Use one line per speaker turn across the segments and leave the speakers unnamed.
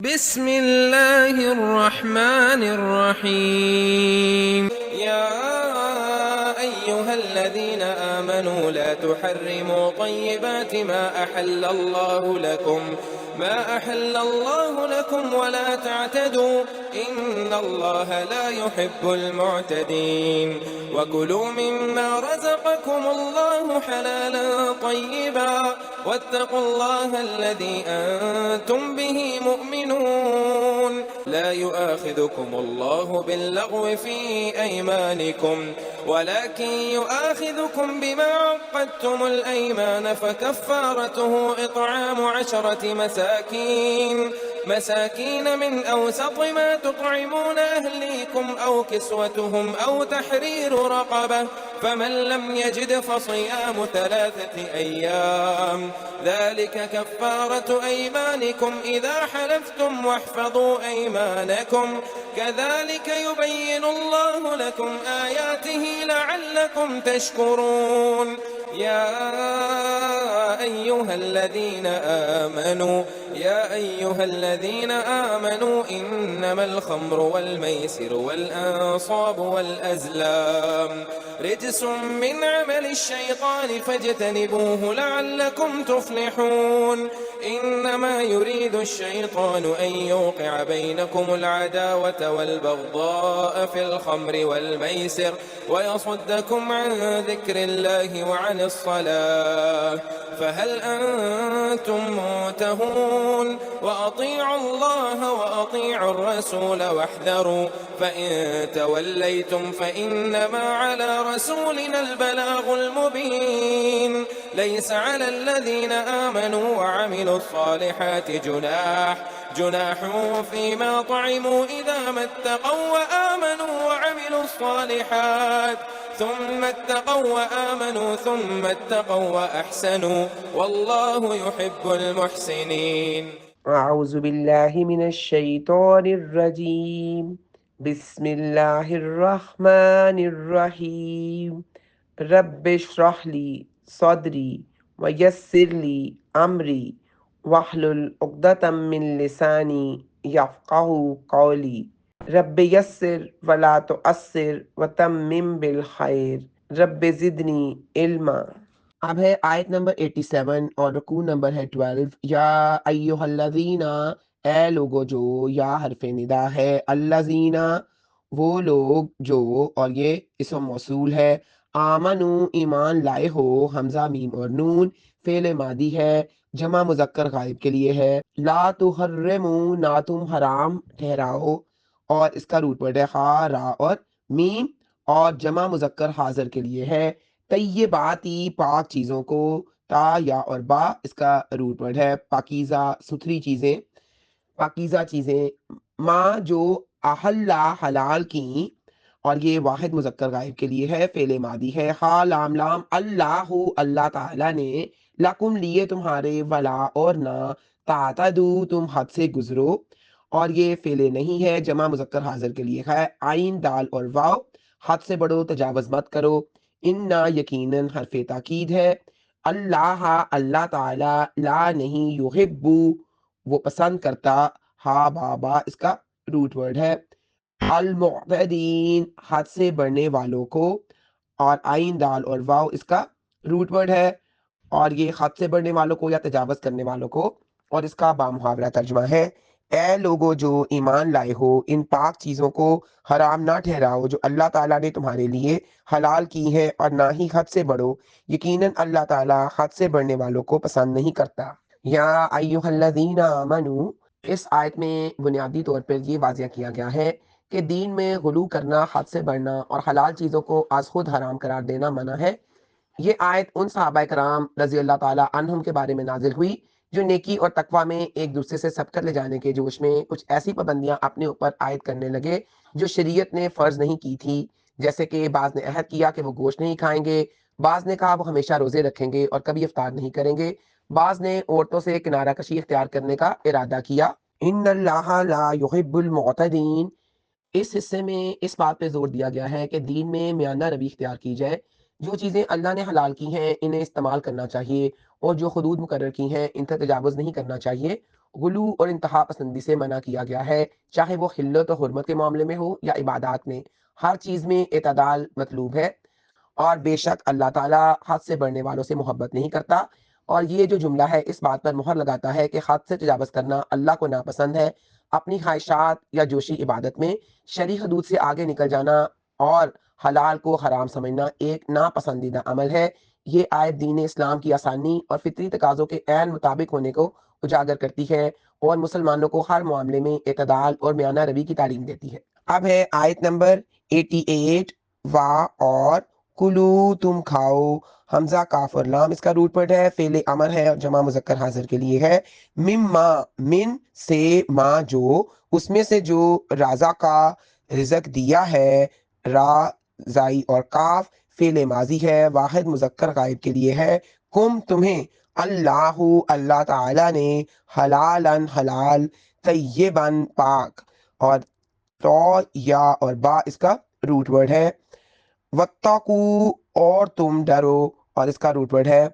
بسم الله الرحمن الرحيم يا أيها الذين آمنوا لا تحرموا طيبات ما أحل الله لكم ولا تعتدوا إن الله لا يحب المعتدين وكلوا مما رزقكم الله حلالا طيبا واتقوا الله الذي أنتم به مؤمنون لا يؤاخذكم الله باللغو في أيمانكم ولكن يؤاخذكم بما عقدتم الأيمان فكفارته إطعام 10 مساكين من أوسط ما تطعمون أهليكم أو كسوتهم أو تحرير رقبة فمن لم يجد فصيام 3 أيام ذلك كفارة أيمانكم إذا حلفتم واحفظوا أيمانكم كذلك يبين الله لكم آياته لعلكم تشكرون يا أيها الذين آمنوا إنما الخمر والميسر والأنصاب والأزلام رجس من عمل الشيطان فاجتنبوه لعلكم تفلحون إنما يريد الشيطان أن يوقع بينكم العداوة والبغضاء في الخمر والميسر ويصدكم عن ذكر الله وعن الصلاة فهل أنتم منتهون وأطيعوا الله وأطيعوا الرسول واحذروا فإن توليتم فإنما على رسولنا البلاغ المبين ليس على الذين آمنوا وعملوا الصالحات جناح فيما طعموا إذا ما اتقوا وآمنوا وعملوا الصالحات ثم اتقوا وأحسنوا والله يحب المحسنين.
أعوذ بالله من الشيطان الرجيم بسم الله الرحمن الرحيم رب اشرح لي صدري ويسر لي أمري واحلل عقدة من لساني يفقهوا قولي رب يسر ولا تؤثر وتمم بالخير رب زدنی علما. اب ہے آیت نمبر 87 اور رکوع نمبر ہے 12. یا ایہا الذین، اے لوگو جو، یا حرف ندا ہے، الذین وہ لوگ جو، اور یہ اسم موصول ہے، آمنو ایمان لائے ہو، حمزہ میم اور نون فعل ماضی ہے، جمع مذکر غائب کے لیے ہے. لا تحرمو، نہ تم حرام ٹھہراؤ، اور اس کا روٹ ورڈ ہے خا را اور میم، اور جمع مذکر حاضر کے لیے ہے. طیباتی، پاک چیزوں کو، تا یا اور با اس کا روٹ ورڈ ہے پاکیزہ ستھری چیزیں، پاکیزہ چیزیں. ماں جو احلہ حلال کی، اور یہ واحد مذکر غائب کے لیے ہے، فعل ماضی ہے. ہا لام لام، اللہ اللہ تعالیٰ نے، لکم لیے تمہارے، ولا اور نہ، تعتدو تم حد سے گزرو، اور یہ فعل نہیں ہے، جمع مذکر حاضر کے لیے ہے. عین دال اور واو، حد سے بڑھو تجاوز مت کرو. انا یقیناً حرف تاکید ہے. اللہ اللہ تعالی، لا نہیں، یحبو وہ پسند کرتا، ہا بابا اس کا روٹ ورڈ ہے. المعتدین حد سے بڑھنے والوں کو، اور عین دال اور واو اس کا روٹ ورڈ ہے، اور یہ حد سے بڑھنے والوں کو یا تجاوز کرنے والوں کو، اور اس کا بامحاورہ ترجمہ ہے. اے لوگو جو ایمان لائے ہو، ان پاک چیزوں کو حرام نہ ٹھہراؤ جو اللہ تعالیٰ نے تمہارے لیے حلال کی ہیں، اور نہ ہی حد سے بڑھو، یقیناً اللہ تعالیٰ حد سے بڑھنے والوں کو پسند نہیں کرتا. یا ایھا الذین آمنو، اس آیت میں بنیادی طور پر یہ واضح کیا گیا ہے کہ دین میں غلو کرنا، حد سے بڑھنا اور حلال چیزوں کو از خود حرام قرار دینا منع ہے. یہ آیت ان صحابہ کرام رضی اللہ تعالیٰ عنہم کے بارے میں نازل ہوئی جو نیکی اور تقوی میں ایک دوسرے سے سبقت لے جانے کے جوش میں کچھ ایسی پابندیاں اپنے اوپر عائد کرنے لگے جو شریعت نے فرض نہیں کی تھی. جیسے کہ بعض نے عہد کیا کہ وہ گوشت نہیں کھائیں گے، بعض نے کہا وہ ہمیشہ روزے رکھیں گے اور کبھی افطار نہیں کریں گے، بعض نے عورتوں سے کنارہ کشی اختیار کرنے کا ارادہ کیا. ان اللہ لا يحب المعتدین، اس حصے میں اس بات پہ زور دیا گیا ہے کہ دین میں میانہ روی اختیار کی جائے. جو چیزیں اللہ نے حلال کی ہیں انہیں استعمال کرنا چاہیے، اور جو حدود مقرر کی ہیں ان سے تجاوز نہیں کرنا چاہیے، غلو اور انتہا پسندی سے منع کیا گیا ہے، چاہے وہ خلت و حرمت کے معاملے میں ہو یا عبادات میں، ہر چیز میں اعتدال مطلوب ہے۔ اور بے شک اللہ تعالیٰ حد سے بڑھنے والوں سے محبت نہیں کرتا۔ اور یہ جو جملہ ہے اس بات پر مہر لگاتا ہے کہ حد سے تجاوز کرنا اللہ کو ناپسند ہے۔ اپنی خواہشات یا جوشی عبادت میں شرعی حدود سے آگے نکل جانا اور حلال کو حرام سمجھنا ایک ناپسندیدہ عمل ہے۔ یہ آیت دین اسلام کی آسانی اور فطری تقاضوں کے عین مطابق ہونے کو اجاگر کرتی ہے اور مسلمانوں کو ہر معاملے میں اعتدال اور میانہ روی کی تعلیم دیتی ہے۔ اب ہے آیت نمبر 88، وا اور کلو تم کھاؤ، حمزہ کاف اور لام اس کا روٹ ورڈ ہے، فعل امر ہے اور جمع مذکر حاضر کے لیے ہے۔ مما، من سے، ما جو، اس میں سے جو، رازا کا رزق دیا ہے، را زائی اور کاف فعل ماضی ہے، واحد مذکر غائب کے لیے ہے۔ کم تمہیں، اللہ اللہ تعالی نے، حلالن حلال، طیبن پاک، اور تو یا اور با اس کا روٹ ورڈ ہے۔ واتقو اور تم ڈرو اور اس کا روٹ ورڈ ہے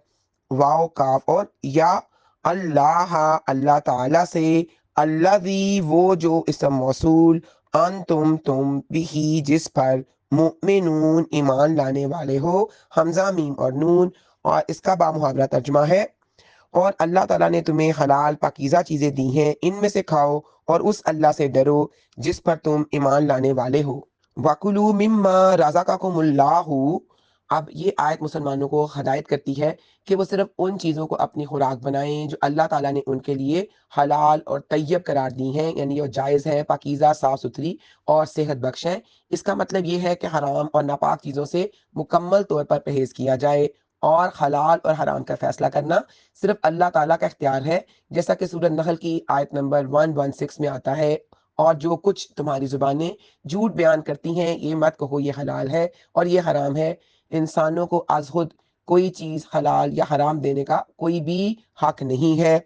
واو کاف اور یا، اللہ اللہ تعالی سے، الذی وہ جو اسم موصول، تم بھی جس پر، مؤمنون ایمان لانے والے ہو، حمزہ میم اور نون، اور اس کا بامحاورہ ترجمہ ہے اور اللہ تعالیٰ نے تمہیں حلال پاکیزہ چیزیں دی ہیں، ان میں سے کھاؤ اور اس اللہ سے ڈرو جس پر تم ایمان لانے والے ہو۔ وَكُلُوا مِمَّا رَزَقَكُمُ اللَّهُ، اب یہ آیت مسلمانوں کو ہدایت کرتی ہے کہ وہ صرف ان چیزوں کو اپنی خوراک بنائیں جو اللہ تعالیٰ نے ان کے لیے حلال اور طیب قرار دی ہیں، یعنی وہ جائز ہیں، پاکیزہ، صاف ستھری اور صحت بخش ہیں۔ اس کا مطلب یہ ہے کہ حرام اور ناپاک چیزوں سے مکمل طور پر پرہیز کیا جائے اور حلال اور حرام کا فیصلہ کرنا صرف اللہ تعالیٰ کا اختیار ہے، جیسا کہ سورۃ نحل کی آیت نمبر 116 میں آتا ہے، اور جو کچھ تمہاری زبانیں جھوٹ بیان کرتی ہیں یہ مت کہو یہ حلال ہے اور یہ حرام ہے۔ انسانوں کو از خود کوئی چیز حلال یا حرام دینے کا کوئی بھی حق نہیں ہے۔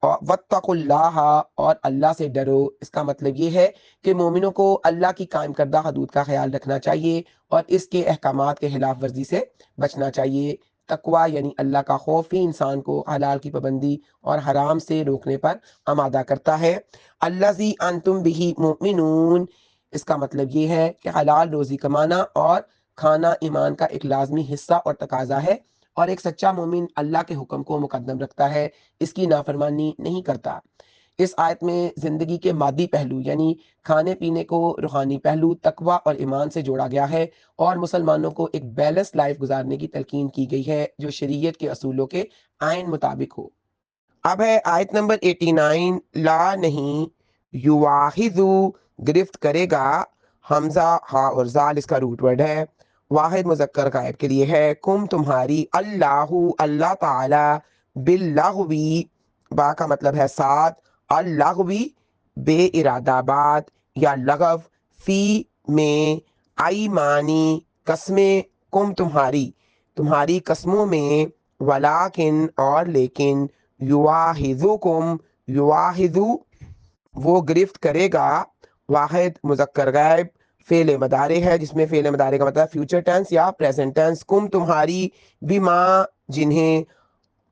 واتقوا اللہ، اور اللہ سے ڈرو، اس کا مطلب یہ ہے کہ مومنوں کو اللہ کی قائم کردہ حدود کا خیال رکھنا چاہیے اور اس کے احکامات کے خلاف ورزی سے بچنا چاہیے۔ تقوی یعنی اللہ کا خوف ہی انسان کو حلال کی پابندی اور حرام سے روکنے پر آمادہ کرتا ہے۔ الذی انتم بہ مؤمنون، اس کا مطلب یہ ہے کہ حلال روزی کمانا اور کھانا ایمان کا ایک لازمی حصہ اور تقاضا ہے، اور ایک سچا مومن اللہ کے حکم کو مقدم رکھتا ہے، اس کی نافرمانی نہیں کرتا۔ اس آیت میں زندگی کے مادی پہلو یعنی کھانے پینے کو روحانی پہلو، تقوی اور ایمان سے جوڑا گیا ہے اور مسلمانوں کو ایک بیلنس لائف گزارنے کی تلقین کی گئی ہے جو شریعت کے اصولوں کے عین مطابق ہو۔ اب ہے آیت نمبر 89، لا نہیں، یواخذو گرفت کرے گا، حمزہ ہا اور زال اس کا روٹ ورڈ ہے، واحد مذکر غائب کے لیے ہے، کم تمہاری، اللہ اللہ تعالی، باللغوی، با کا مطلب ہے ساتھ، اللغوی بے ارادہ بات یا لغو، فی میں، ایمانی قسمیں، کم تمہاری تمہاری قسموں میں، ولیکن اور لیکن، یواہذکم یواہذو وہ گرفت کرے گا، واحد مذکر غائب فعل مضارع ہے جس میں فعل مضارع کا مطلب فیوچر ٹینس یا پریزنٹ ٹینس، کم تمہاری، بما جنہیں،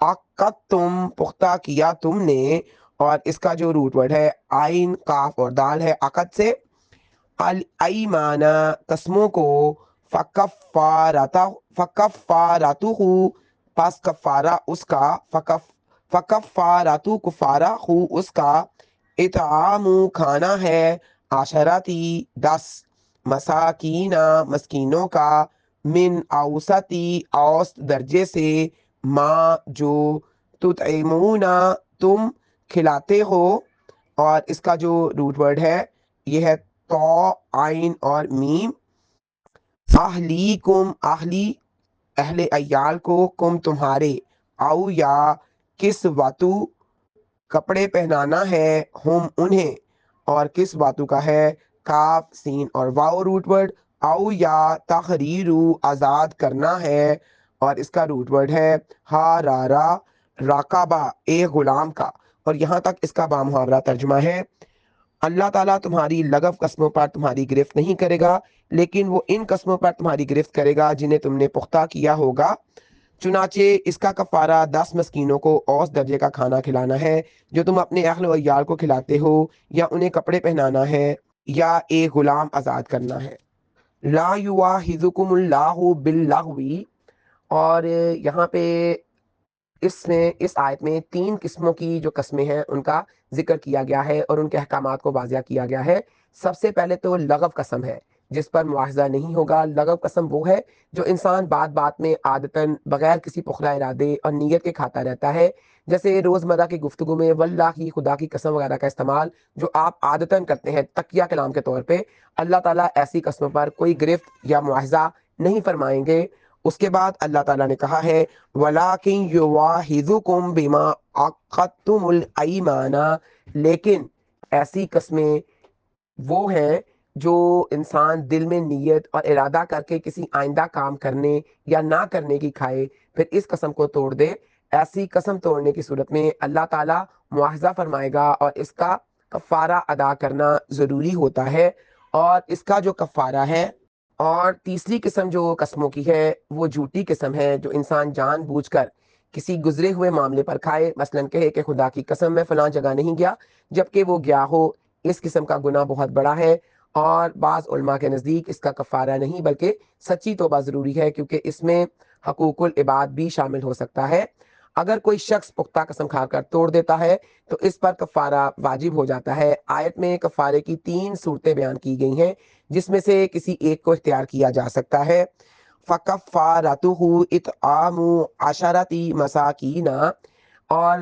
عقدتم پختہ کیا تم نے، اور اس کا جو روٹ ورڈ ہے آئین کاف اور دال ہے، عقد سے، الایمان قسموں کو، فکفاراتہ پس کفارہ اس کا، فکفاراتہ کفارہ ہو اس کا، اطعام کھانا ہے، عشراتی 10، مساکین مسکینوں کا، من اوسطی اوسط درجے سے، ما جو، تطعمون تم کھلاتے ہو، اور اس کا جو روٹ ورڈ ہے یہ ہے تو، عین اور میم، اہلیکم اہلی اہل عیال کو، کم تمہارے، او یا کس واتو کپڑے پہنانا ہے، ہم انہیں، اور کس واتو کا ہے، کاف سین اور واو روٹ ورڈ، او یا تحریرو آزاد کرنا ہے، اور اس کا روٹ ورڈ ہے ہا را را، راقبہ ایک غلام کا، اور یہاں تک اس کا بامحاورہ ترجمہ ہے۔ اللہ تعالیٰ تمہاری لغو قسموں پر تمہاری گرفت نہیں کرے گا، لیکن وہ ان قسموں پر تمہاری گرفت کرے گا جنہیں تم نے پختہ کیا ہوگا، چنانچہ اس کا کفارہ 10 مسکینوں کو اوسط درجے کا کھانا کھلانا ہے جو تم اپنے اہل و عیال کو کھلاتے ہو، یا انہیں کپڑے پہنانا ہے، یا ایک غلام آزاد کرنا ہے۔ لا یواخذکم اللہ باللغو، اور یہاں پہ اس آیت میں 3 قسموں کی جو قسمیں ہیں ان کا ذکر کیا گیا ہے اور ان کے احکامات کو واضح کیا گیا ہے۔ سب سے پہلے تو لغو قسم ہے جس پر مواخذہ نہیں ہوگا۔ لغو قسم وہ ہے جو انسان بات بات میں عادتاً بغیر کسی پختہ ارادے اور نیت کے کھاتا رہتا ہے، جیسے روزمرہ کی گفتگو میں واللہ کی، خدا کی قسم وغیرہ کا استعمال جو آپ عادتاً کرتے ہیں تقیہ کلام کے طور پہ۔ اللہ تعالیٰ ایسی قسموں پر کوئی گرفت یا مواخذہ نہیں فرمائیں گے۔ اس کے بعد اللہ تعالیٰ نے کہا ہے وَلَٰكِن يُوَاخِذُكُم بِمَا عَقَّدتُّمُ الْأَيْمَانَ، لیکن ایسی قسمیں وہ ہیں جو انسان دل میں نیت اور ارادہ کر کے کسی آئندہ کام کرنے یا نہ کرنے کی کھائے پھر اس قسم کو توڑ دے۔ ایسی قسم توڑنے کی صورت میں اللہ تعالیٰ مواخذہ فرمائے گا اور اس کا کفارہ ادا کرنا ضروری ہوتا ہے۔ اور اس کا جو کفارہ ہے، اور تیسری قسم جو قسموں کی ہے وہ جھوٹی قسم ہے جو انسان جان بوجھ کر کسی گزرے ہوئے معاملے پر کھائے، مثلاً کہے کہ خدا کی قسم میں فلاں جگہ نہیں گیا جبکہ وہ گیا ہو۔ اس قسم کا گناہ بہت بڑا ہے اور بعض علماء کے نزدیک اس کا کفارہ نہیں بلکہ سچی توبہ ضروری ہے، کیونکہ اس میں حقوق العباد بھی شامل ہو سکتا ہے۔ اگر کوئی شخص پختہ قسم کھا کر توڑ دیتا ہے تو اس پر کفارہ واجب ہو جاتا ہے۔ آیت میں کفارے کی 3 صورتیں بیان کی گئی ہیں جس میں سے کسی ایک کو اختیار کیا جا سکتا ہے۔ فَكَفَّارَتُهُ إِطْعَامُ عَشَرَةِ مَسَاكِينَ، اور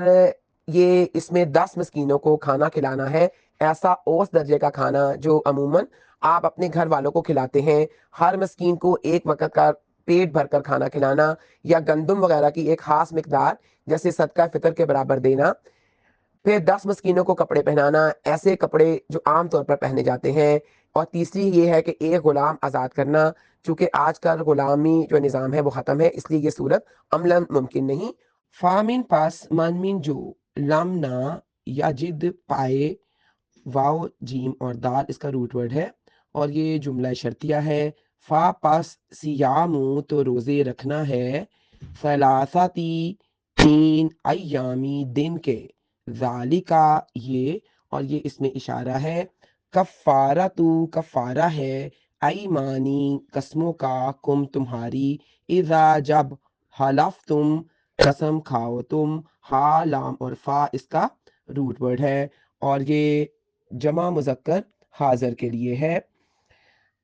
یہ اس میں 10 مسکینوں کو کھانا کھلانا ہے، ایسا اوسط درجے کا کھانا جو عموماً آپ اپنے گھر والوں کو کھلاتے ہیں۔ ہر مسکین کو ایک وقت کا پیٹ بھر کر کھانا کھلانا، یا گندم وغیرہ کی ایک خاص مقدار جیسے صدقہ فطر کے برابر دینا۔ پھر 10 مسکینوں کو کپڑے پہنانا، ایسے کپڑے جو عام طور پر پہنے جاتے ہیں۔ اور تیسری یہ ہے کہ ایک غلام آزاد کرنا، چونکہ آج کل غلامی جو نظام ہے وہ ختم ہے، اس لیے یہ صورت عملاً ممکن نہیں۔ فامن پس من جو لم نہ یا جد پائے، واو جیم اور دال اس کا روٹ ورڈ ہے اور یہ جملہ شرطیہ ہے۔ فا پس سیامو تو روزے رکھنا ہے، ثلاثاتی 3 ایامی دن کے، ذالکا یہ، اور یہ اس میں اشارہ ہے، کفارتو کفارہ ہے، ایمانی قسموں کا، کم تمہاری، اذا جب حلفتم قسم کھاؤ تم، ہا لام اور فا اس کا روٹ ورڈ ہے اور یہ جمع مذکر حاضر کے لیے ہے۔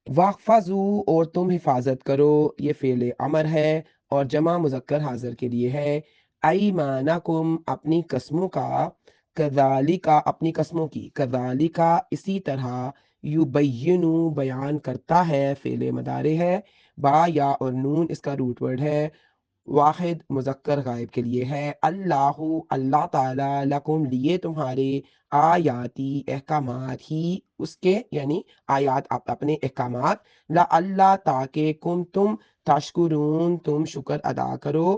وَاحْفَظُوا اور تم حفاظت کرو، یہ فعل امر ہے اور جمع مذکر حاضر کے لیے ہے۔ ایمانکم اپنی قسموں کا، کذالکا اپنی قسموں کی، کذالکا اسی طرح، یبینو بیان کرتا ہے، فعل مضارع ہے، با یا اور نون اس کا روٹ ورڈ ہے، واحد مذکر غائب کے لیے ہے۔ اللہ اللہ تعالیٰ، لکم لیے تمہارے، آیاتی احکامات ہی اس کے، یعنی آیات آپ اپنے احکامات، لا اللہ تاکہ کم تم تشکرون تم شکر ادا کرو،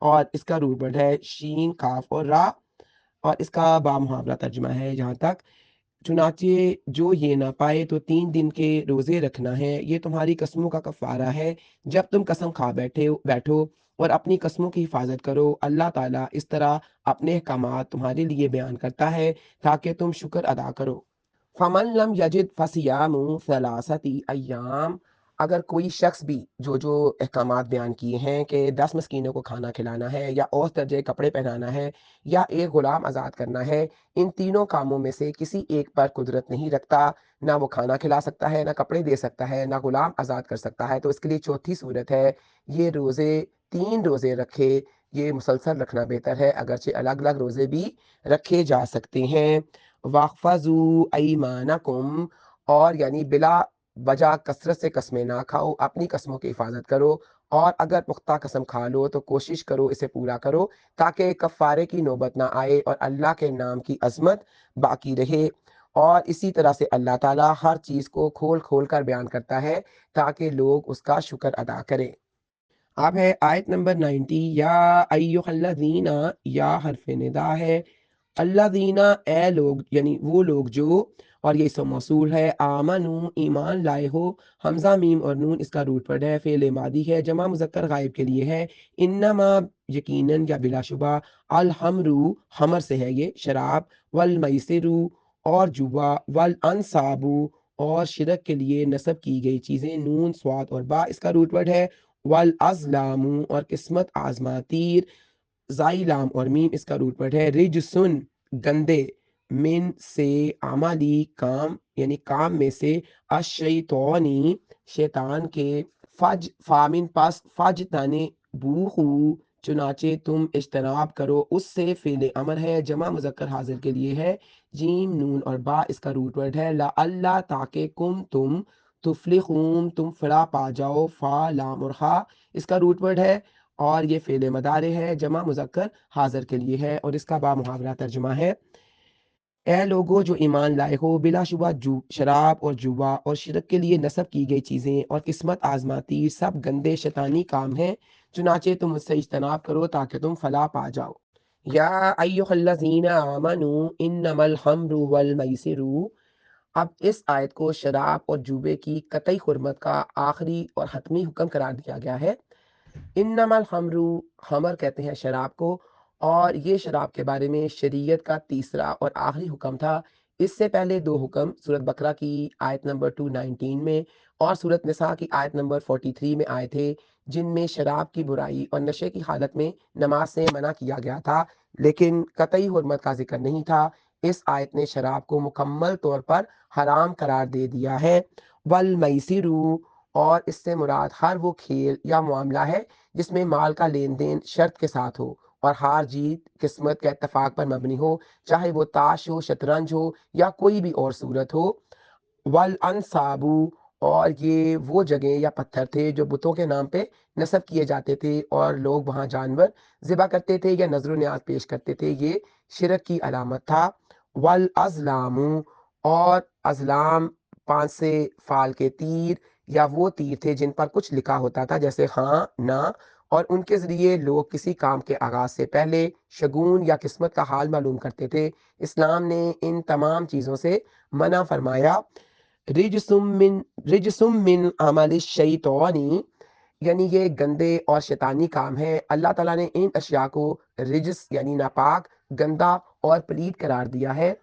اور اس کا روٹ ورڈ ہے شین کاف اور را، اور اس کا بامحاورہ ترجمہ ہے جہاں تک۔ چنانچہ جو یہ نہ پائے تو 3 دن کے روزے رکھنا ہے، یہ تمہاری قسموں کا کفارہ ہے جب تم قسم کھا بیٹھو، اور اپنی قسموں کی حفاظت کرو۔ اللہ تعالیٰ اس طرح اپنے احکامات تمہارے لیے بیان کرتا ہے تاکہ تم شکر ادا کرو۔ فمن لم یجد فصیام 3 ایام، اگر کوئی شخص بھی جو احکامات بیان کیے ہیں کہ 10 مسکینوں کو کھانا کھلانا ہے، یا اوسط درجے کپڑے پہنانا ہے، یا ایک غلام آزاد کرنا ہے، ان تینوں کاموں میں سے کسی ایک پر قدرت نہیں رکھتا، نہ وہ کھانا کھلا سکتا ہے، نہ کپڑے دے سکتا ہے، نہ غلام آزاد کر سکتا ہے، تو اس کے لیے چوتھی صورت ہے یہ روزے 3 روزے رکھے۔ یہ مسلسل رکھنا بہتر ہے، اگرچہ الگ الگ روزے بھی رکھے جا سکتے ہیں۔ واحفظوا ایمانکم، اور یعنی بلا وجہ کثرت سے قسمیں نہ کھاؤ، اپنی قسموں کی حفاظت کرو، اور اگر پختہ قسم کھا لو تو کوشش کرو اسے پورا کرو تاکہ کفارے کی نوبت نہ آئے اور اللہ کے نام کی عظمت باقی رہے۔ اور اسی طرح سے اللہ تعالیٰ ہر چیز کو کھول کھول کر بیان کرتا ہے تاکہ لوگ اس کا شکر ادا کریں۔ اب ہے آیت نمبر 90، یا ایھا الذین، یا حرف ندا ہے، الذین اے لوگ، یعنی وہ لوگ جو، اور یہ اسم موصول ہے. آمنو ایمان لائے ہو. حمزہ میم اور نون اس کا روٹ ورڈ ہے. فعل ماضی ہے جمع مذکر غائب کے لیے ہے. انما یقیناً یا بلا شبہ. الحمرو حمر سے ہے یہ شراب. والمیسرو اور جوا. والانصابو اور شرک کے لیے نصب کی گئی چیزیں نون سواد اور با اس کا روٹ ورڈ ہے. والازلام اور قسمت آزما تیر. زائی لام اور میم اس کا روٹ ورڈ ہے. رجسن گندے. من سے عملی کام یعنی کام میں سے. الشیطانی شیطان کے. فامن پس فج تانے بوہو چنانچہ تم اجتناب کرو اس سے. فعل امر ہے جمع مذکر حاضر کے لیے ہے. جیم نون اور با اس کا روٹ ورڈ ہے. اللہ تاکہ کم تم تفلحون تم فلاح پا جاؤ. فا لام اور ہا اس کا روٹ ورڈ ہے. اور یہ فعل مضارع ہے جمع مذکر حاضر کے لیے ہے. اور اس کا با محاورہ ترجمہ ہے. اے لوگو جو ایمان لائے ہو بلا شبہ شراب اور جوا اور شرک کے لیے نصب کی گئی چیزیں اور قسمت آزماتی سب گندے شیطانی کام ہیں. چنانچہ تم اس سے اجتناب کرو تاکہ تم فلاح پا جاؤ. یا ایھا الذین آمنوا انما الخمر والمیسر. اب اس آیت کو شراب اور جوبے کی قطعی حرمت کا آخری اور حتمی حکم قرار دیا گیا ہے. انما الخمر خمر کہتے ہیں شراب کو. اور یہ شراب کے بارے میں شریعت کا تیسرا اور آخری حکم تھا. اس سے پہلے دو حکم سورت بقرہ کی آیت نمبر 219 میں اور سورت نساء کی آیت نمبر 43 میں آئے تھے جن میں شراب کی برائی اور نشے کی حالت میں نماز سے منع کیا گیا تھا لیکن قطعی حرمت کا ذکر نہیں تھا. اس آیت نے شراب کو مکمل طور پر حرام قرار دے دیا ہے. والمیسر اور اس سے مراد ہر وہ کھیل یا معاملہ ہے جس میں مال کا لین دین شرط کے ساتھ ہو اور ہار جیت قسمت کے اتفاق پر مبنی ہو چاہے وہ تاش ہو شطرنج ہو یا کوئی بھی اور صورت ہو. والانصاب اور یہ وہ جگہیں یا پتھر تھے جو بتوں کے نام پہ نصب کیے جاتے تھے اور لوگ وہاں جانور ذبح کرتے تھے یا نذر و نیاز پیش کرتے تھے. یہ شرک کی علامت تھا. والازلام اور ازلام 5 سے فال کے تیر یا وہ تیر تھے جن پر کچھ لکھا ہوتا تھا جیسے ہاں نہ اور ان کے ذریعے لوگ کسی کام کے آغاز سے پہلے شگون یا قسمت کا حال معلوم کرتے تھے. اسلام نے ان تمام چیزوں سے منع فرمایا. رجسم من عمل الشیطانی یعنی یہ گندے اور شیطانی کام ہے. اللہ تعالیٰ نے ان اشیاء کو رجس یعنی ناپاک گندا اور پلید قرار دیا ہے.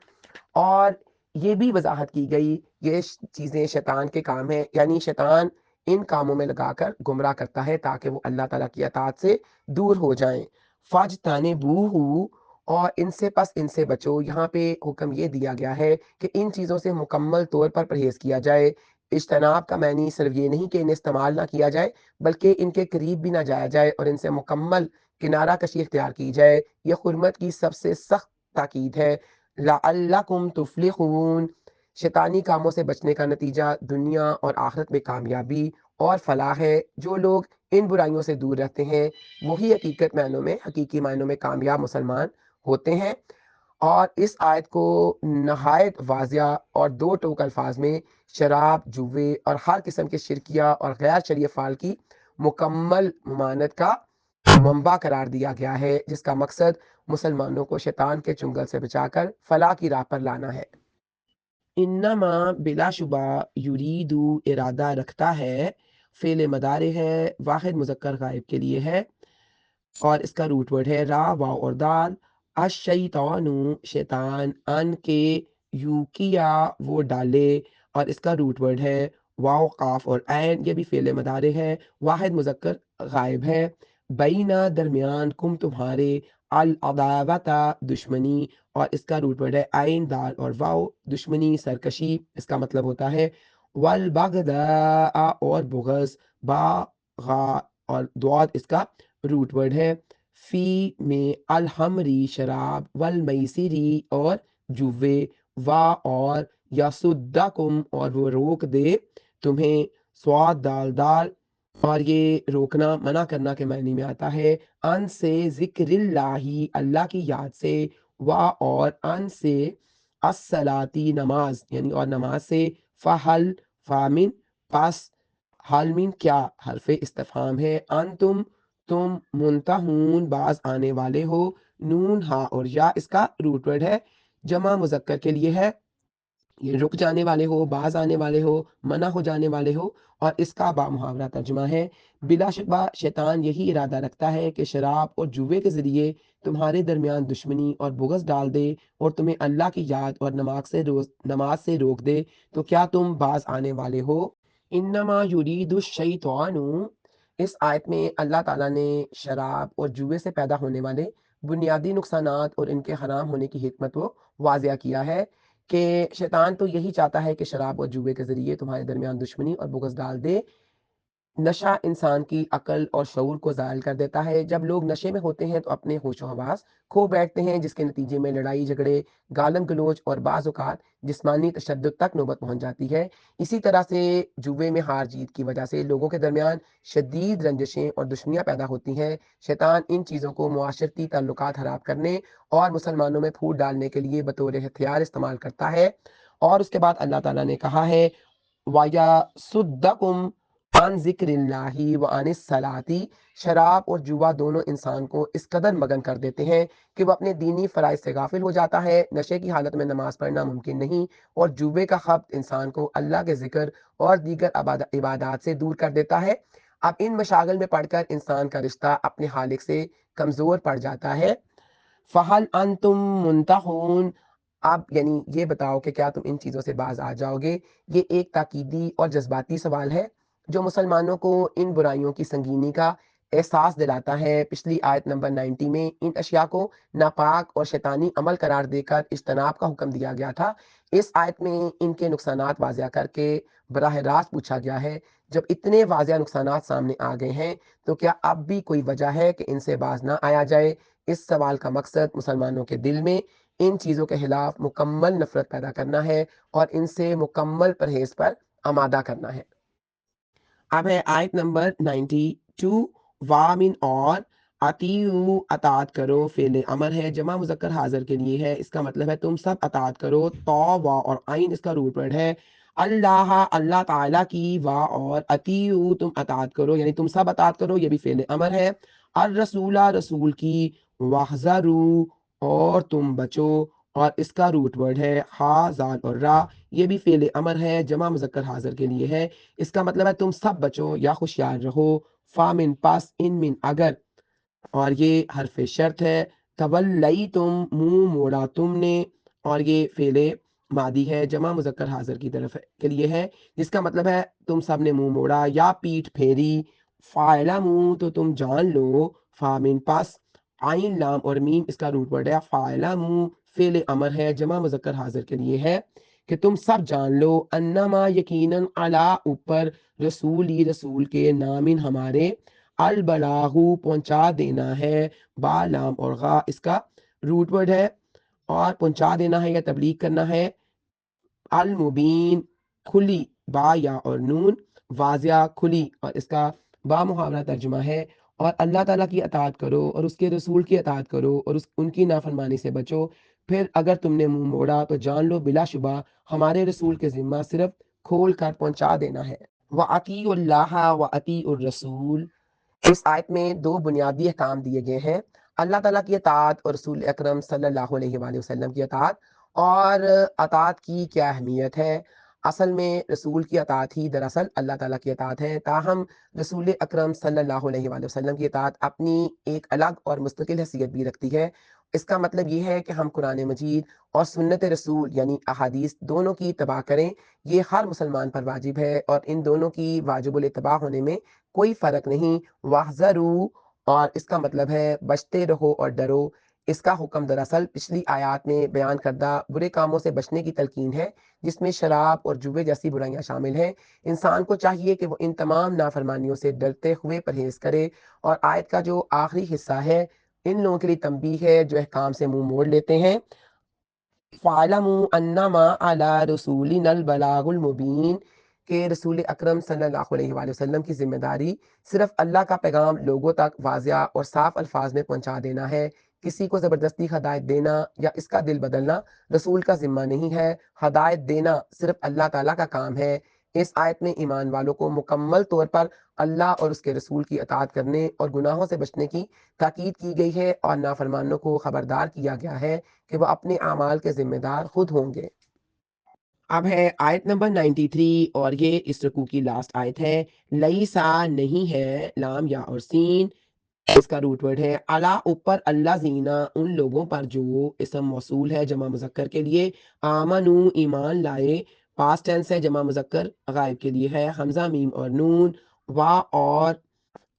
اور یہ بھی وضاحت کی گئی یہ چیزیں شیطان کے کام ہیں یعنی شیطان ان کاموں میں لگا کر گمراہ کرتا ہے تاکہ وہ اللہ تعالیٰ کی اطاعت سے دور ہو جائیں. فاجتنبوہ اور ان سے پس ان سے بچو. یہاں پہ حکم یہ دیا گیا ہے کہ ان چیزوں سے مکمل طور پر پرہیز کیا جائے. اجتناب کا معنی صرف یہ نہیں کہ انہیں استعمال نہ کیا جائے بلکہ ان کے قریب بھی نہ جایا جائے اور ان سے مکمل کنارہ کشی اختیار کی جائے. یہ حرمت کی سب سے سخت تاکید ہے. لعلکم تفلحون شیطانی کاموں سے بچنے کا نتیجہ دنیا اور آخرت میں کامیابی اور فلاح ہے. جو لوگ ان برائیوں سے دور رہتے ہیں وہی حقیقی معنوں میں کامیاب مسلمان ہوتے ہیں. اور اس آیت کو نہایت واضح اور دو ٹوک الفاظ میں شراب جوے اور ہر قسم کے شرکیہ اور غیر شرعی افعال کی مکمل ممانعت کا منبع قرار دیا گیا ہے جس کا مقصد مسلمانوں کو شیطان کے چنگل سے بچا کر فلاح کی راہ پر لانا ہے. انما بلا شبہ یریدو ارادہ رکھتا ہے. فعل مضارع ہے واحد مذکر غائب کے لیے ہے اور اس کا روٹ ورڈ ہے را واو اور دال. الشیطان شیطان ان کے یوکیا وہ ڈالے اور اس کا روٹ ورڈ ہے واو قاف اور عین. یہ بھی فعل مضارع ہے واحد مذکر غائب ہے. بینا درمیان کم تمہارے. العداوت دشمنی اور اس کا روٹ ورڈ ہے عین دال اور واو. دشمنی سرکشی اس کا مطلب ہوتا ہے. والبغضاء اور بغض با غا اور دعات اس کا روٹ ورڈ ہے. فی میں الحمری شراب والمیسری اور جوے وا اور یاسدکم اور وہ روک دے تمہیں. سواد دال دال اور یہ روکنا منع کرنا کے معنی میں آتا ہے. ان سے ذکر اللہ اللہ کی یاد سے. وا اور ان سے الصلاتی نماز یعنی اور نماز سے. فہل فامن پس حل من کیا حرف استفہام ہے. انتم تم منتہون باز آنے والے ہو. نون ہا اور یا اس کا روٹ ورڈ ہے جمع مذکر کے لیے ہے یہ رک جانے والے ہو، باز آنے والے ہو، منع ہو جانے والے ہو، اور اس کا بامحاورہ ترجمہ ہے بلا شبہ شیطان یہی ارادہ رکھتا ہے کہ شراب اور جوے کے ذریعے تمہارے درمیان دشمنی اور بغض ڈال دے اور تمہیں اللہ کی یاد اور نماز سے روک دے، تو کیا تم باز آنے والے ہو؟ انما یرید الشیطان، اس آیت میں اللہ تعالیٰ نے شراب اور جوے سے پیدا ہونے والے بنیادی نقصانات اور ان کے حرام ہونے کی حکمت کو واضح کیا ہے کہ شیطان تو یہی چاہتا ہے کہ شراب اور جوے کے ذریعے تمہارے درمیان دشمنی اور بغض ڈال دے۔ نشہ انسان کی عقل اور شعور کو زائل کر دیتا ہے۔ جب لوگ نشے میں ہوتے ہیں تو اپنے ہوش و حواس کھو بیٹھتے ہیں، جس کے نتیجے میں لڑائی جھگڑے، گالم گلوچ اور بعض اوقات جسمانی تشدد تک نوبت پہنچ جاتی ہے۔ اسی طرح سے جوے میں ہار جیت کی وجہ سے لوگوں کے درمیان شدید رنجشیں اور دشمنیاں پیدا ہوتی ہیں۔ شیطان ان چیزوں کو معاشرتی تعلقات خراب کرنے اور مسلمانوں میں پھوٹ ڈالنے کے لیے بطور ہتھیار استعمال کرتا ہے۔ اور اس کے بعد اللہ تعالیٰ نے کہا ہے وَيَصُدَّكُمْ عَنْ ذِكْرِ اللَّهِ وَعَنِ الصَّلَاةِ، شراب اور جوا دونوں انسان کو اس قدر مگن کر دیتے ہیں کہ وہ اپنے دینی فرائض سے غافل ہو جاتا ہے۔ نشے کی حالت میں نماز پڑھنا ممکن نہیں، اور جوے کا خبط انسان کو اللہ کے ذکر اور دیگر عبادات سے دور کر دیتا ہے۔ اب ان مشاغل میں پڑھ کر انسان کا رشتہ اپنے خالق سے کمزور پڑ جاتا ہے۔ فَهَلْ أَنْتُمْ مُنْتَهُونَ، اب یعنی یہ بتاؤ کہ کیا تم ان چیزوں سے باز آ جاؤ گے؟ یہ ایک تاکیدی اور جذباتی سوال ہے جو مسلمانوں کو ان برائیوں کی سنگینی کا احساس دلاتا ہے۔ پچھلی آیت نمبر 90 میں ان اشیاء کو ناپاک اور شیطانی عمل قرار دے کر اجتناب کا حکم دیا گیا تھا۔ اس آیت میں ان کے نقصانات واضح کر کے براہ راست پوچھا گیا ہے، جب اتنے واضح نقصانات سامنے آ گئے ہیں تو کیا اب بھی کوئی وجہ ہے کہ ان سے باز نہ آیا جائے؟ اس سوال کا مقصد مسلمانوں کے دل میں ان چیزوں کے خلاف مکمل نفرت پیدا کرنا ہے اور ان سے مکمل پرہیز پر آمادہ کرنا ہے۔ اب ہے آیت نمبر 92، وامن اور اطیعوا، اطاعت کرو، فعل امر ہے، جمع مذکر حاضر کے لیے ہے، اس کا مطلب ہے تم سب اطاعت کرو۔ تو وا اور عین اس کا روٹ ورڈ ہے۔ اللہ، اللہ تعالیٰ کی، وا اور اطیعوا، تم اطاعت کرو، یعنی تم سب اطاعت کرو، یہ بھی فعل امر ہے۔ الرسول، رسول کی، واحذروا، اور تم بچو، اور اس کا روٹ ورڈ ہے ہا، زال اور را، یہ بھی فعل امر ہے، جمع مذکر حاضر کے لیے ہے، اس کا مطلب ہے تم سب بچو یا ہوشیار رہو۔ فامن پس، ان من اگر، اور یہ حرف شرط ہے۔ تولی تم، منہ موڑا تم نے، اور یہ فعل ماضی ہے، جمع مذکر حاضر کی طرف کے لیے ہے، جس کا مطلب ہے تم سب نے منہ موڑا یا پیٹھ پھیری۔ فاعلموا، تو تم جان لو، فامن پس، عین لام اور میم اس کا روٹ ورڈ ہے۔ فاعلموا فعل امر ہے، جمع مذکر حاضر کے لیے ہے کہ تم سب جان لو، انما یقیناً، علی اوپر، رسولی رسول کے، نامن ہمارے، البلاغو پہنچا دینا ہے، با لام اور غا اس کا روٹ ورڈ ہے، اور پہنچا دینا ہے یا تبلیغ کرنا ہے۔ المبین کھلی، با یا اور نون، واضح کھلی، اور اس کا با محاورہ ترجمہ ہے اور اللہ تعالیٰ کی اطاعت کرو اور اس کے رسول کی اطاعت کرو اور ان کی نافرمانی سے بچو، پھر اگر تم نے منہ موڑا تو جان لو بلا شبہ ہمارے رسول کے ذمہ صرف کھول کر پہنچا دینا ہے۔ وَأَطِیعُوا اللَّهَ وَأَطِیعُوا الرَّسُولَ، اس آیت میں دو بنیادی احکام دیے گئے ہیں، اللہ تعالیٰ کی اطاعت اور رسول اکرم صلی اللہ علیہ وآلہ وسلم کی اطاعت۔ اور اطاعت کی کیا اہمیت ہے؟ اصل میں رسول کی اطاعت ہی دراصل اللہ تعالیٰ کی اطاعت ہے، تاہم رسول اکرم صلی اللہ علیہ وآلہ وسلم کی اطاعت اپنی ایک الگ اور مستقل حیثیت بھی رکھتی ہے۔ اس کا مطلب یہ ہے کہ ہم قرآن مجید اور سنت رسول یعنی احادیث دونوں کی اتباع کریں، یہ ہر مسلمان پر واجب ہے، اور ان دونوں کی واجب الاتباع ہونے میں کوئی فرق نہیں۔ واحذروا، اور اس کا مطلب ہے بچتے رہو اور ڈرو۔ اس کا حکم دراصل پچھلی آیات میں بیان کردہ برے کاموں سے بچنے کی تلقین ہے، جس میں شراب اور جوے جیسی برائیاں شامل ہیں۔ انسان کو چاہیے کہ وہ ان تمام نافرمانیوں سے ڈرتے ہوئے پرہیز کرے، اور آیت کا جو آخری حصہ ہے ان لوگوں کے لیے تنبیہ ہے جو احکام سے منہ موڑ لیتے ہیں۔ فَاعْلَمُوا أَنَّمَا عَلَىٰ رَسُولِنَا الْبَلَاغُ الْمُبِينُ، کہ رسول اکرم صلی اللہ علیہ وآلہ وسلم کی ذمہ داری صرف اللہ کا پیغام لوگوں تک واضح اور صاف الفاظ میں پہنچا دینا ہے۔ کسی کو زبردستی ہدایت دینا یا اس کا دل بدلنا رسول کا ذمہ نہیں ہے، ہدایت دینا صرف اللہ تعالیٰ کا کام ہے۔ اس آیت میں ایمان والوں کو مکمل طور پر اللہ اور اس کے رسول کی اطاعت کرنے اور گناہوں سے بچنے کی تاکید کی گئی ہے، اور نافرمانوں کو خبردار کیا گیا ہے کہ وہ اپنے اعمال کے ذمہ دار خود ہوں گے۔ اب ہے آیت نمبر 93 اور یہ اس رکوع کی لاسٹ آیت ہے۔ لیسا نہیں ہے، لام یا اور سین اس کا روٹ ورڈ ہے۔ اعلیٰ اوپر، اللہ زینا ان لوگوں پر جو اسم موصول ہے جمع مذکر کے لیے، آمنو ایمان لائے پاسٹ ٹینس ہے جمع مذکر غائب کے لیے ہے، حمزہ میم اور نون، وا اور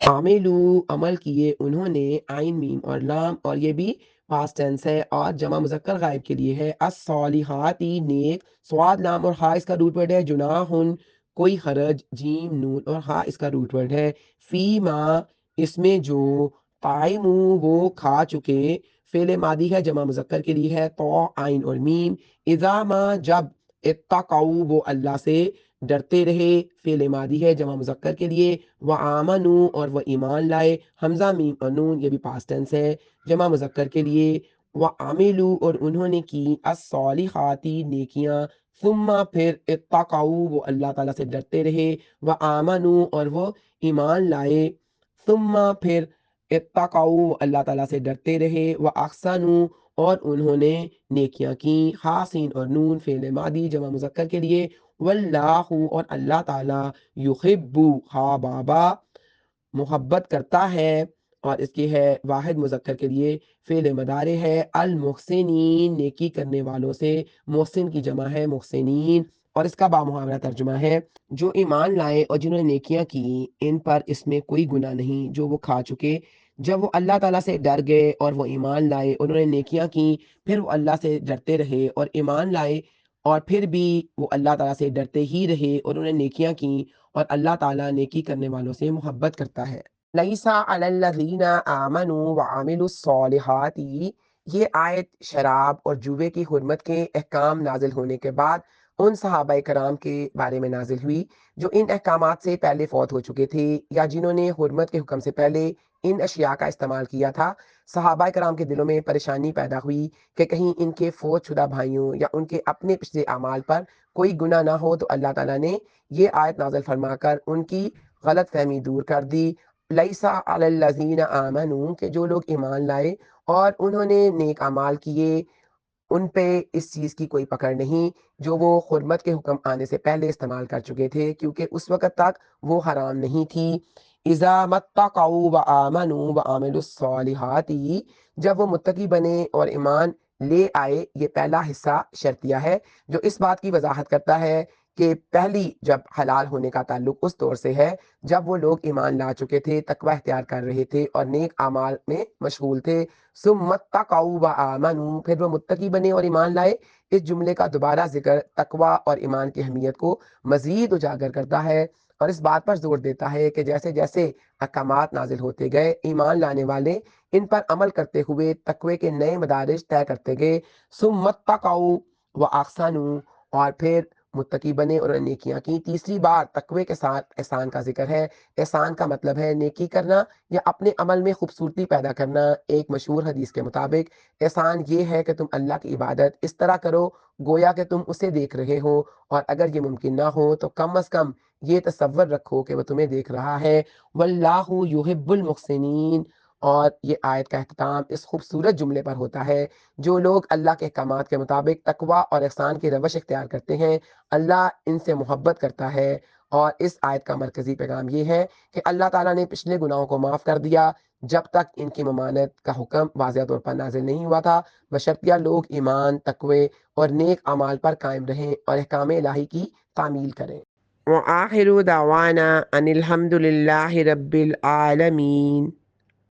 عاملو عمل کیے انہوں نے، آئین میم اور لام اور یہ بھی پاسٹ ٹینس ہے اور جمع مذکر غائب کے لیے ہے، الصالحاتی نیک، سواد لام اور ہا اس کا روٹ ورڈ ہے، جناحن کوئی حرج، جیم نون اور ہا اس کا روٹ ورڈ ہے، فی ما اس میں جو، قائمو وہ کھا چکے، فعل ماضی ہے جمع مذکر کے لیے ہے، تو آئین اور میم، اذا ما جب، اتقوا وہ اللہ سے ڈرتے رہے، فعل ماضی ہے جمع مذکر کے لیے، وآمنوا اور وہ ایمان لائے، حمزہ میم اور نون یہ بھی پاسٹ ٹینس ہے جمع مذکر کے لیے، وعملوا اور انہوں نے کی، الصالحاتی نیکیاں، ثم پھر، اتقوا وہ اللہ تعالیٰ سے ڈرتے رہے، وآمنوا اور وہ ایمان لائے، ثم پھر، اتقوا وہ اللہ تعالیٰ سے ڈرتے رہے، واحسنوا اور انہوں نے نیکیاں کی، حاسین اور نون فعل ماضی جمع مذکر کے لیے، واللہ اور اللہ تعالیٰ، یحبو ہا بابا محبت کرتا ہے، اور اس کی ہے واحد مذکر کے لیے فعل مضارع ہے، المحسنین نیکی کرنے والوں سے، محسن کی جمع ہے محسنین، اور اس کا بامحاورہ ترجمہ ہے جو ایمان لائے اور جنہوں نے نیکیاں کی ان پر اس میں کوئی گناہ نہیں جو وہ کھا چکے، جب وہ اللہ تعالیٰ سے ڈر گئے اور وہ ایمان لائے، انہوں نے نیکیاں کی، پھر وہ اللہ سے ڈرتے رہے اور ایمان لائے، اور پھر بھی وہ اللہ تعالیٰ سے ڈرتے ہی رہے اور انہوں نے نیکیاں کی، اور اللہ تعالیٰ نیکی کرنے والوں سے محبت کرتا ہے۔ لیسا علی الذین آمنوا وعملوا الصالحات، یہ آیت شراب اور جوے کی حرمت کے احکام نازل ہونے کے بعد ان صحابہ کرام کے بارے میں نازل ہوئی جو ان احکامات سے پہلے فوت ہو چکے تھے یا جنہوں نے حرمت کے حکم سے پہلے ان اشیاء کا استعمال کیا تھا۔ صحابہ کرام کے دلوں میں پریشانی پیدا ہوئی کہ کہیں ان کے فوت شدہ بھائیوں یا ان کے اپنے پچھلے اعمال پر کوئی گناہ نہ ہو، تو اللہ تعالیٰ نے یہ آیت نازل فرما کر ان کی غلط فہمی دور کر دی۔ لیسا علی الذین آمنوا کہ جو لوگ ایمان لائے اور انہوں نے نیک اعمال کیے، ان پہ اس چیز کی کوئی پکڑ نہیں جو وہ حرمت کے حکم آنے سے پہلے استعمال کر چکے تھے، کیونکہ اس وقت تک وہ حرام نہیں تھی۔ اذا متقوا وآمنوا وعملوا الصالحات، جب وہ متقی بنے اور ایمان لے آئے، یہ پہلا حصہ شرطیہ ہے جو اس بات کی وضاحت کرتا ہے کہ پہلی جب حلال ہونے کا تعلق اس دور سے ہے جب وہ لوگ ایمان لا چکے تھے، تقوی اختیار کر رہے تھے اور نیک اعمال میں مشغول تھے، ثم اتقوا وآمنوا پھر وہ متقی بنے اور ایمان لائے۔ اس جملے کا دوبارہ ذکر تقوی اور ایمان کی اہمیت کو مزید اجاگر کرتا ہے اور اس بات پر زور دیتا ہے کہ جیسے جیسے احکامات نازل ہوتے گئے، ایمان لانے والے ان پر عمل کرتے ہوئے تقوی کے نئے مدارج طے کرتے گئے، ثم اتقوا واحسنوا اور پھر متقی بنے اور نیکیاں کی۔ تیسری بار تقوی کے ساتھ احسان کا ذکر ہے۔ احسان کا مطلب ہے نیکی کرنا یا اپنے عمل میں خوبصورتی پیدا کرنا۔ ایک مشہور حدیث کے مطابق احسان یہ ہے کہ تم اللہ کی عبادت اس طرح کرو گویا کہ تم اسے دیکھ رہے ہو، اور اگر یہ ممکن نہ ہو تو کم از کم یہ تصور رکھو کہ وہ تمہیں دیکھ رہا ہے۔ واللہ یحب المحسنین، اور یہ آیت کا اختتام اس خوبصورت جملے پر ہوتا ہے، جو لوگ اللہ کے احکامات کے مطابق تقوی اور احسان کی روش اختیار کرتے ہیں اللہ ان سے محبت کرتا ہے۔ اور اس آیت کا مرکزی پیغام یہ ہے کہ اللہ تعالیٰ نے پچھلے گناہوں کو معاف کر دیا جب تک ان کی ممانعت کا حکم واضح طور پر نازل نہیں ہوا تھا، بشرطیہ لوگ ایمان، تقوی اور نیک اعمال پر قائم رہیں اور احکام الہی کی تعمیل کریں۔ وآخر دعوانا ان الحمد للہ رب العالمین۔